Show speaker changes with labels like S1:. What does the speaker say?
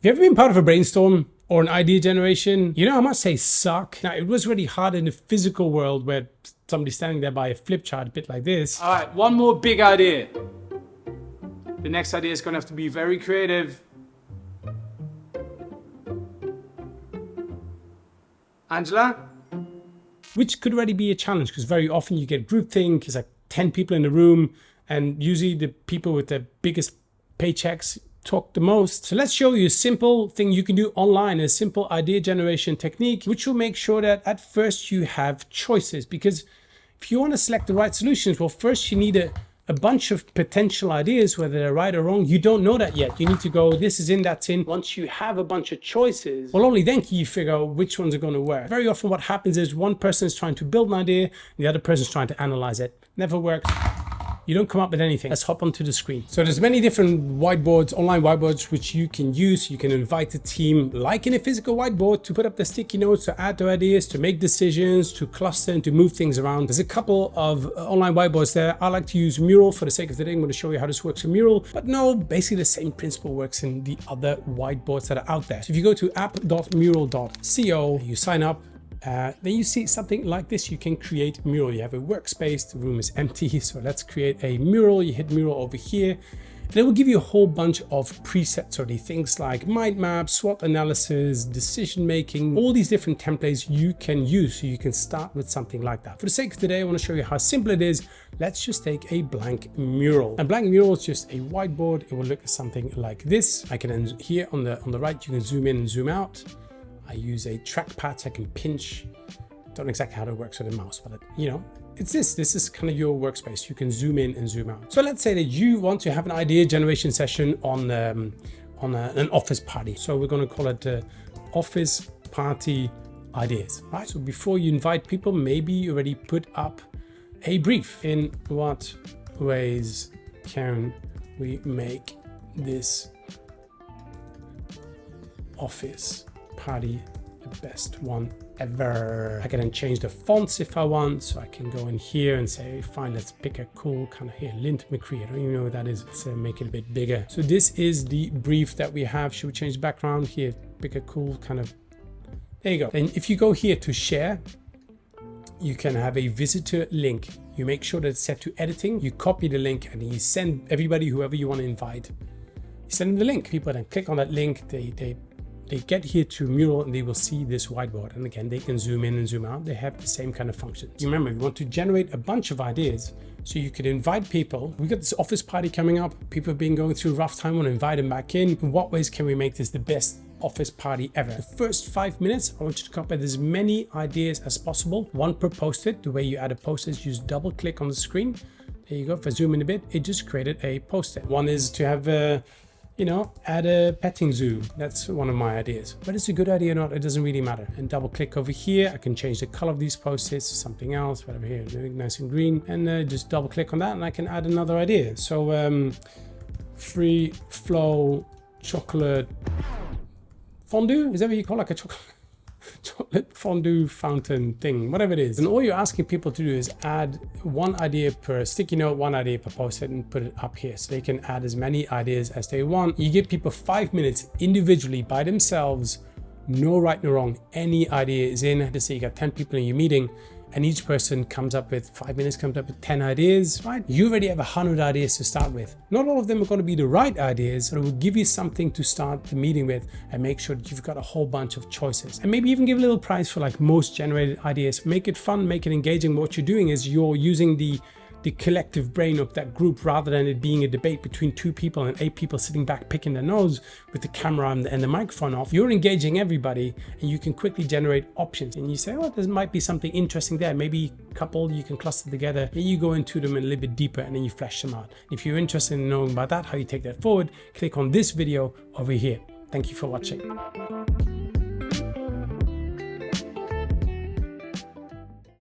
S1: Have you ever been part of a brainstorm or an idea generation? You know, I must say suck. Now, it was really hard in the physical world where somebody's standing there by a flip chart, a bit like this. All right, one more big idea. The next idea is going to have to be very creative. Angela? Which could already be a challenge because very often you get groupthink. It's like 10 people in the room and usually the people with the biggest paychecks talk the most. So let's show you a simple thing you can do online, a simple idea generation technique, which will make sure that at first you have choices. Because if you want to select the right solutions, well, first you need a bunch of potential ideas, whether they're right or wrong. You don't know that yet. You need to go, this is in, that's in. Once you have a bunch of choices, well, only then can you figure out which ones are going to work. Very often what happens is one person is trying to build an idea, and the other person is trying to analyze it. Never works. You don't come up with anything. Let's hop onto the screen. So there's many different whiteboards, online whiteboards, which you can use. You can invite a team, like in a physical whiteboard, to put up the sticky notes, to add their ideas, to make decisions, to cluster and to move things around. There's a couple of online whiteboards there. I like to use Mural for the sake of today. I'm going to show you how this works in Mural. But no, basically the same principle works in the other whiteboards that are out there. So if you go to app.mural.co, you sign up, then you see something like this. You can create Mural. You have a workspace, the room is empty, so let's create a mural. You hit Mural over here, and it will give you a whole bunch of presets already, things like mind map, SWOT analysis, decision making, all these different templates you can use. So you can start with something like that. For the sake of today, I want to show you how simple it is. Let's just take a blank mural. A blank mural is just a whiteboard. It will look something like this. I can then here on the right, you can zoom in and zoom out. I use a trackpad so I can pinch. Don't know exactly how it works with a mouse, but you know, it's this. This is kind of your workspace. You can zoom in and zoom out. So let's say that you want to have an idea generation session on an office party. So we're going to call it office party ideas. Right. So before you invite people, maybe you already put up a brief. In what ways can we make this office party the best one ever? I can then change the fonts if I want, so I can go in here and say, fine, let's pick a cool kind of here, Lint McCree. I don't even know what that is. Let's make it a bit bigger. So this is the brief that we have. Should we change the background here? Pick a cool kind of, there you go. Then if you go here to share, you can have a visitor link. You make sure that it's set to editing. You copy the link and you send everybody, whoever you want to invite, you send them the link. People then click on that link, they get here to Mural and they will see this whiteboard. And again, they can zoom in and zoom out. They have the same kind of functions. You remember, you want to generate a bunch of ideas. So you could invite people. We got this office party coming up. People have been going through a rough time. Want to invite them back in. In what ways can we make this the best office party ever? The first 5 minutes, I want you to come up with as many ideas as possible. One per post-it. The way you add a post-it is just double click on the screen. There you go. If I zoom in a bit, it just created a post-it. One is to have add a petting zoo. That's one of my ideas. Whether it's a good idea or not, it doesn't really matter. And double click over here. I can change the color of these post-its to something else, whatever here, nice and green. And just double click on that and I can add another idea. So free flow chocolate fondue. Is that what you call like a chocolate fondue fountain thing, whatever it is. And all you're asking people to do is add one idea per sticky note, one idea per post-it, and put it up here so they can add as many ideas as they want. You give people 5 minutes individually by themselves, no right, no wrong. Any idea is in. Let's say you got 10 people in your meeting and each person comes up with 5 minutes, comes up with 10 ideas, right? You already have 100 ideas to start with. Not all of them are going to be the right ideas, but it will give you something to start the meeting with and make sure that you've got a whole bunch of choices. And maybe even give a little prize for like most generated ideas. Make it fun, make it engaging. What you're doing is you're using the collective brain of that group rather than it being a debate between 2 people and 8 people sitting back picking their nose with the camera and the microphone off. You're engaging everybody and you can quickly generate options. And you say, oh, there might be something interesting there. Maybe a couple you can cluster together and you go into them a little bit deeper and then you flesh them out. If you're interested in knowing about that, how you take that forward, click on this video over here. Thank you for watching.